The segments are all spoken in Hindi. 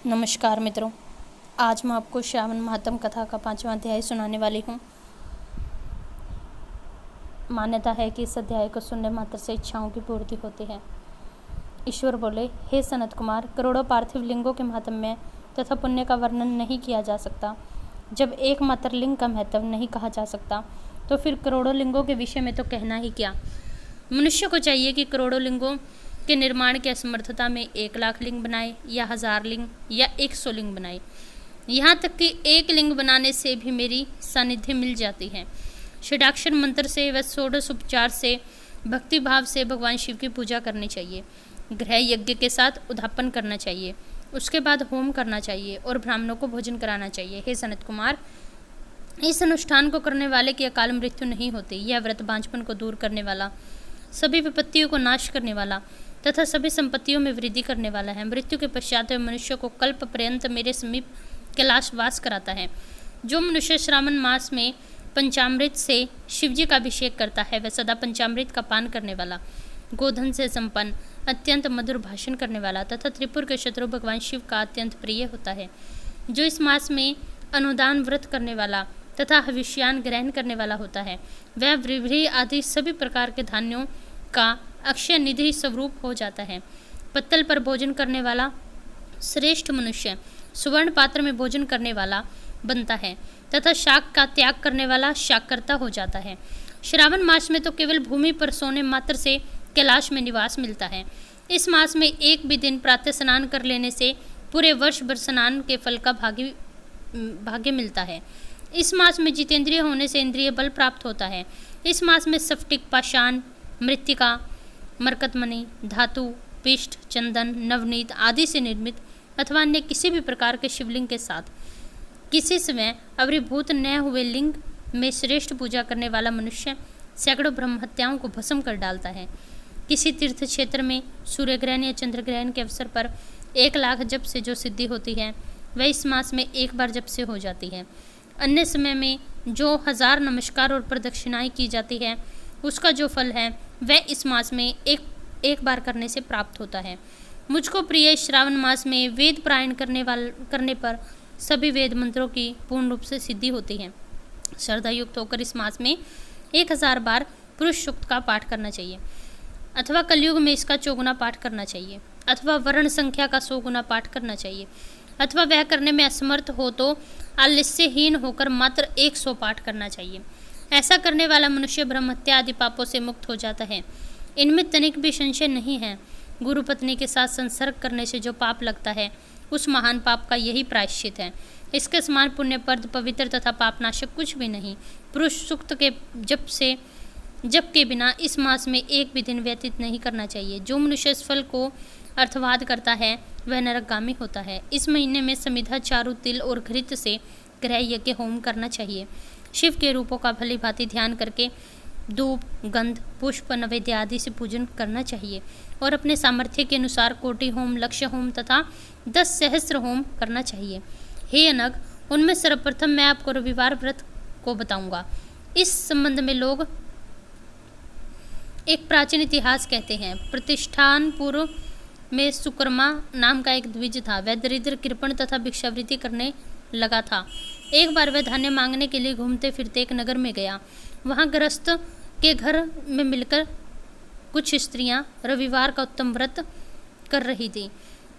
नमस्कार मित्रों, आज मैं आपको श्रावण महात्म कथा का 5वां अध्याय सुनाने वाली हूँ। मान्यता है कि इस अध्याय को सुनने मात्र से इच्छाओं की पूर्ति होती है। ईश्वर बोले, हे सनत कुमार, करोड़ों पार्थिव लिंगों के महात्म्य तथा पुण्य का वर्णन नहीं किया जा सकता। जब एकमात्र लिंग का महत्व नहीं कहा जा सकता तो फिर करोड़ों लिंगों के विषय में तो कहना ही क्या। मनुष्य को चाहिए कि करोड़ों लिंगों के निर्माण की असमर्थता में 1,00,000 लिंग बनाए या 1000 लिंग या 100 लिंग बनाए। यहाँ तक कि एक लिंग बनाने से भी मेरी सानिध्य मिल जाती है। षडाक्षर मंत्र से व षोडश उपचार से भक्ति भाव से भगवान शिव की पूजा करनी चाहिए। गृह यज्ञ के साथ उद्यापन करना चाहिए, उसके बाद होम करना चाहिए और ब्राह्मणों को भोजन कराना चाहिए। हे सनत कुमार, इस अनुष्ठान को करने वाले की अकाल मृत्यु नहीं होती। यह व्रत बांझपन को दूर करने वाला, सभी विपत्तियों को नाश करने वाला तथा सभी संपत्तियों में वृद्धि करने वाला है। मृत्यु के पश्चात मनुष्य को कल्प पर्यंत मेरे समीप कैलाश वास कराता है। जो मनुष्य श्रावण मास में पंचामृत से शिवजी का अभिषेक करता है वह सदा पंचामृत का पान करने वाला, गोधन से संपन्न, अत्यंत मधुर भाषण करने वाला तथा त्रिपुर के शत्रु भगवान शिव का अत्यंत प्रिय होता है। जो इस मास में अनुदान व्रत करने वाला तथा हविष्यान ग्रहण करने वाला होता है वह व्रीहि आदि सभी प्रकार के धान्यों का अक्षय निधि स्वरूप हो जाता है। पत्तल पर भोजन करने वाला श्रेष्ठ मनुष्य सुवर्ण पात्र में भोजन करने वाला बनता है तथा शाक का त्याग करने वाला शाककर्ता हो जाता है। श्रावण मास में तो केवल भूमि पर सोने मात्र से कैलाश में निवास मिलता है। इस मास में एक भी दिन प्रातः स्नान कर लेने से पूरे वर्ष भर स्नान के फल का भाग्य मिलता है। इस मास में जितेंद्रिय होने से इंद्रिय बल प्राप्त होता है। इस मास में स्फटिक, पाषाण, मृत्तिका, मरकतमणि, धातु, पिष्ट, चंदन, नवनीत आदि से निर्मित अथवा अन्य किसी भी प्रकार के शिवलिंग के साथ किसी समय अभिभूत न हुए लिंग में श्रेष्ठ पूजा करने वाला मनुष्य सैकड़ों ब्रह्म हत्याओं को भस्म कर डालता है। किसी तीर्थ क्षेत्र में सूर्य ग्रहण या चंद्र ग्रहण के अवसर पर 1,00,000 जप से जो सिद्धि होती है वह इस मास में एक बार जप से हो जाती है। अन्य समय में जो 1000 नमस्कार और प्रदक्षिणाएं की जाती है उसका जो फल है वह इस मास में एक बार करने से प्राप्त होता है। मुझको प्रिय श्रावण मास में वेद पारायण करने पर सभी वेद मंत्रों की पूर्ण रूप से सिद्धि होती है। श्रद्धा युक्त होकर इस मास में 1000 बार पुरुष सूक्त का पाठ करना चाहिए अथवा कलयुग में इसका 4 गुना पाठ करना चाहिए अथवा वर्ण संख्या का 100 गुना पाठ करना चाहिए अथवा वह करने में असमर्थ हो तो आलस्यहीन होकर मात्र 100 पाठ करना चाहिए। ऐसा करने वाला मनुष्य ब्रह्महत्या आदि पापों से मुक्त हो जाता है। इनमें तनिक भी संशय नहीं है। गुरु पत्नी के साथ संसर्ग करने से जो पाप लगता है उस महान पाप का यही प्रायश्चित है। इसके समान पुण्यप्रद, पवित्र तथा पापनाशक कुछ भी नहीं। पुरुष सूक्त के जप के बिना इस मास में एक भी दिन व्यतीत नहीं करना चाहिए। जो मनुष्य इस फल को अर्थवाद करता है वह नरकगामी होता है। इस महीने में समिधा, चारु, तिल और घृत से गृह यज्ञ होम करना चाहिए। शिव के रूपों का भली भांति ध्यान करके धूप, गंध, पुष्प, नैवेद्य आदि से पूजन करना चाहिए और अपने सामर्थ्य के अनुसार कोटि होम, लक्ष्य होम तथा 10 सहस्त्र होम करना चाहिए। हे अनग, उनमें सर्वप्रथम मैं आपको रविवार व्रत को बताऊंगा। इस संबंध में लोग एक प्राचीन इतिहास कहते हैं। प्रतिष्ठानपुर में सुकर्मा नाम का एक द्विज था। वह दरिद्र, कृपण तथा भिक्षावृत्ति करने लगा था। एक बार वह धान्य मांगने के लिए घूमते फिरते एक नगर में गया। वहां गृहस्थ के घर में मिलकर कुछ स्त्रियां रविवार का उत्तम व्रत कर रही थी।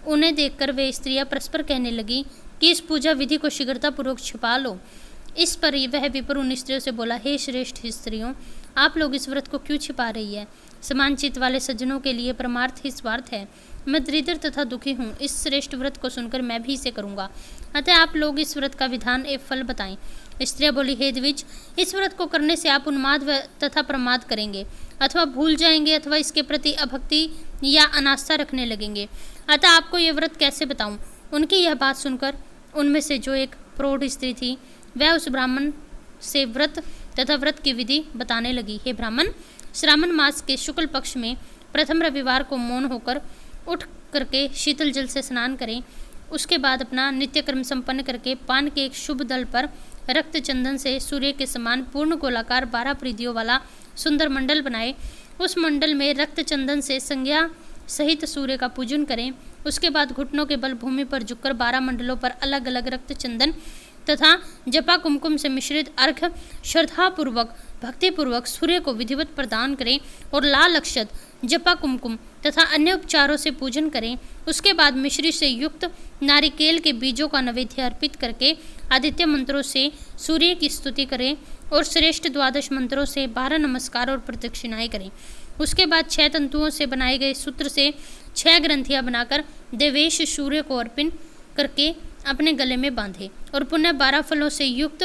उन्हें देखकर वे स्त्रियां परस्पर कहने लगी कि इस पूजा विधि को शीघ्रतापूर्वक छिपा लो। इस पर वह विप्र उन स्त्रियों से बोला, हे श्रेष्ठ स्त्रियों, आप लोग इस व्रत को क्यों छिपा रही है? समान चित्त वाले सज्जनों के लिए परमार्थ ही स्वार्थ है। मैं दरिद्र तथा दुखी हूँ। इस श्रेष्ठ व्रत को सुनकर मैं भी इसे करूँगा। अतः आप लोग इस व्रत का विधान एवं फल बताएं। स्त्रियां बोली, हे द्विज, इस व्रत को करने से आप उन्माद तथा प्रमाद करेंगे अथवा भूल जाएंगे अथवा इसके प्रति अभक्ति या अनास्था रखने लगेंगे। अतः आपको यह व्रत कैसे बताऊं? उनकी यह बात सुनकर उनमें से जो एक प्रौढ़ स्त्री थी वह उस ब्राह्मण से व्रत तथा व्रत की विधि बताने लगी। हे ब्राह्मण, श्रावण मास के शुक्ल पक्ष में प्रथम रविवार को मौन होकर उठ करके शीतल जल से स्नान करें। उसके बाद अपना नित्य कर्म संपन्न करके पान के एक शुभ दल पर रक्त चंदन से सूर्य के समान पूर्ण गोलाकार 12 परिधियों वाला सुंदर मंडल बनाए। उस मंडल में रक्त चंदन से संज्ञा सहित सूर्य का पूजन करें उसके बाद घुटनों के बल भूमि पर झुककर 12 मंडलों पर अलग अलग रक्त चंदन तथा जपा कुमकुम से मिश्रित अर्घ्य श्रद्धापूर्वक भक्तिपूर्वक सूर्य को विधिवत प्रदान करें और लाल अक्षत जपा कुमकुम तथा अन्य उपचारों से पूजन करें। उसके बाद मिश्री से युक्त नारिकेल के बीजों का नैवेद्य अर्पित करके आदित्य मंत्रों से सूर्य की स्तुति करें और श्रेष्ठ 12 मंत्रों से 12 नमस्कार और प्रदक्षिणाएं करें। उसके बाद 6 तंतुओं से बनाए गए सूत्र से 6 ग्रंथियां बनाकर देवेश सूर्य को अर्पण करके अपने गले में बांधे और पुनः 12 फलों से युक्त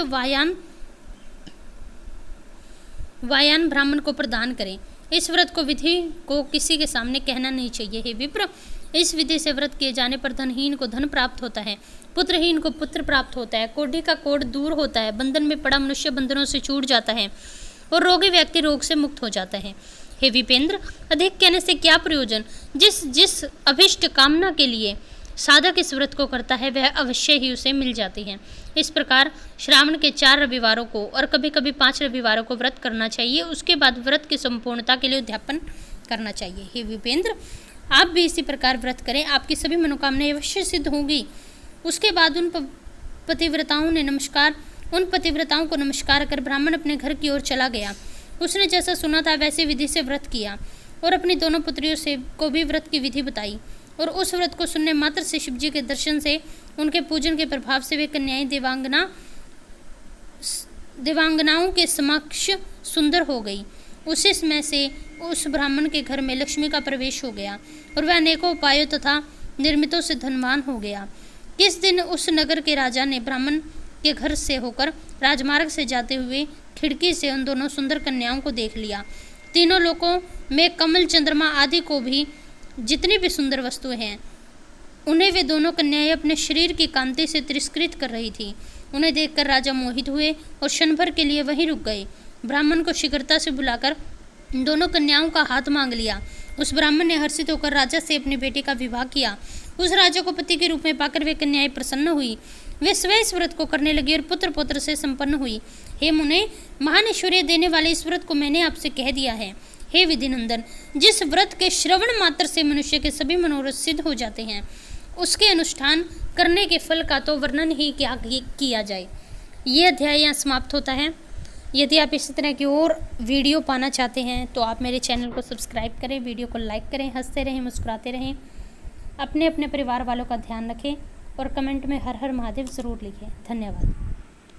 वायान ब्राह्मण को प्रदान करें। इस व्रत को विधि को किसी के सामने कहना नहीं चाहिए। हे विप्र, इस विधि से व्रत किए जाने पर धनहीन को धन प्राप्त होता है, पुत्रहीन को पुत्र प्राप्त होता है, कोढ़ी का कोढ़ दूर होता है, बंधन में पड़ा मनुष्य बंधनों से छूट जाता है और रोगी व्यक्ति रोग से मुक्त हो जाता है। हे विपेंद्र, अधिक कहने से क्या प्रयोजन। जिस अभिष्ट कामना के लिए साधक इस व्रत को करता है वह अवश्य ही उसे मिल जाती है। इस प्रकार श्रावण के 4 रविवारों को और कभी कभी 5 रविवारों को व्रत करना चाहिए। उसके बाद व्रत की संपूर्णता के लिए उद्यापन करना चाहिए। हे विपेंद्र, आप भी इसी प्रकार व्रत करें, आपकी सभी मनोकामनाएं अवश्य सिद्ध होंगी। उसके बाद उन पतिव्रताओं को नमस्कार कर ब्राह्मण अपने घर की ओर चला गया। उसने जैसा सुना था वैसे विधि से व्रत किया और अपनी दोनों पुत्रियों से को भी व्रत की विधि बताई और उस व्रत को सुनने मात्र से शिवजी के दर्शन से, उनके पूजन के प्रभाव से वे कन्याएं देवांगनाओं के समक्ष सुंदर हो गई। उसी समय से उस ब्राह्मण के घर में लक्ष्मी का प्रवेश हो गया और वह अनेकों उपायों तथा निर्मितों से धनवान हो गया। किस दिन उस नगर के राजा ने ब्राह्मण के घर से होकर राजमार्ग से जाते हुए खिड़की से उन दोनों सुंदर कन्याओं को देख लिया। तीनों लोकों में कमल, चंद्रमा आदि को भी जितनी भी सुंदर वस्तुएं हैं उन्हें वे दोनों कन्याएं अपने शरीर की कांति से तिरस्कृत कर रही थी। उन्हें देखकर राजा मोहित हुए और क्षण भर के लिए वहीं रुक गए। ब्राह्मण को शीघ्रता से बुलाकर दोनों कन्याओं का हाथ मांग लिया। उस ब्राह्मण ने हर्षित होकर राजा से अपनी बेटी का विवाह किया। उस राजा को पति के रूप में पाकर वे कन्याएं प्रसन्न हुई। वे स्वयं इस व्रत को करने लगी और पुत्र पौत्र से संपन्न हुई। हे मुने, महान ऐश्वर्य देने वाले इस व्रत को मैंने आपसे कह दिया है। हे विधिनंदन, जिस व्रत के श्रवण मात्र से मनुष्य के सभी मनोरथ सिद्ध हो जाते हैं उसके अनुष्ठान करने के फल का तो वर्णन ही क्या किया जाए। ये अध्याय यहाँ समाप्त होता है। यदि आप इसी तरह की और वीडियो पाना चाहते हैं तो आप मेरे चैनल को सब्सक्राइब करें, वीडियो को लाइक करें, हंसते रहें, मुस्कुराते रहें, अपने परिवार वालों का ध्यान रखें और कमेंट में हर हर महादेव ज़रूर लिखें। धन्यवाद।